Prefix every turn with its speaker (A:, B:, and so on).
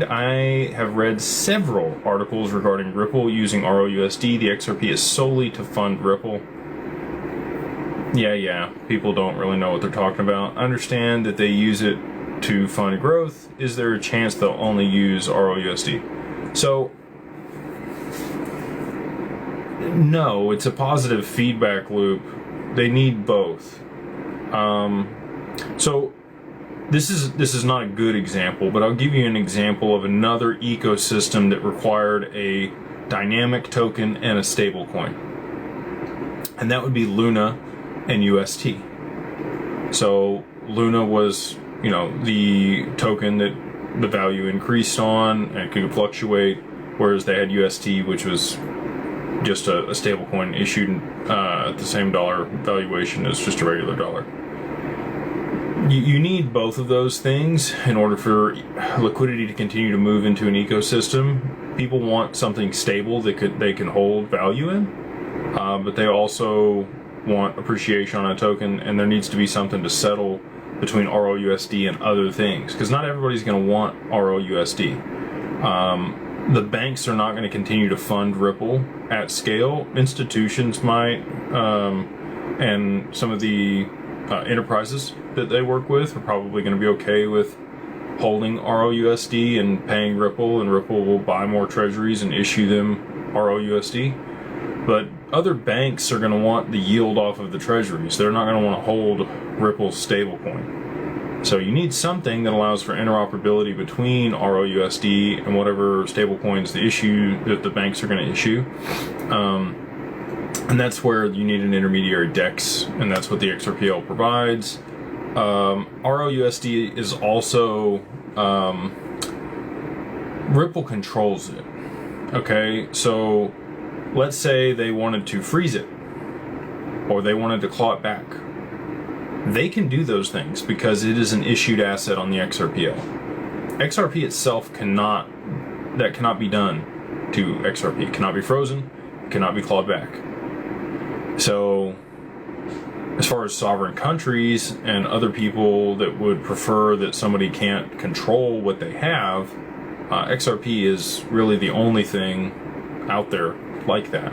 A: I have read several articles regarding Ripple using ROUSD. The XRP is solely to fund Ripple. Yeah, people don't really know what they're talking about. Understand that they use it to fund growth. Is there a chance they'll only use ROUSD? So, no, it's a positive feedback loop. They need both. So this is not a good example, but I'll give you an example of another ecosystem that required a dynamic token and a stable coin. And that would be Luna and UST. So Luna was, the token that the value increased on and it could fluctuate, whereas they had UST, which was just a stable coin issued at the same dollar valuation as just a regular dollar. You need both of those things in order for liquidity to continue to move into an ecosystem. People want something stable that they can hold value in, but they also want appreciation on a token, and there needs to be something to settle between ROUSD and other things, because not everybody's going to want ROUSD. The banks are not going to continue to fund Ripple at scale. Institutions might, and some of the enterprises that they work with are probably going to be okay with holding ROUSD and paying Ripple, and Ripple will buy more treasuries and issue them ROUSD. But other banks are going to want the yield off of the treasuries. They're not going to want to hold Ripple's stablecoin. So you need something that allows for interoperability between ROUSD and whatever stablecoins that the banks are going to issue. And that's where you need an intermediary DEX, and that's what the XRPL provides. ROUSD is also, Ripple controls it. Okay, so let's say they wanted to freeze it, or they wanted to claw it back. They can do those things because it is an issued asset on the XRPL. XRP itself cannot be done to XRP. It cannot be frozen, it cannot be clawed back. So, as far as sovereign countries and other people that would prefer that somebody can't control what they have, XRP is really the only thing out there like that.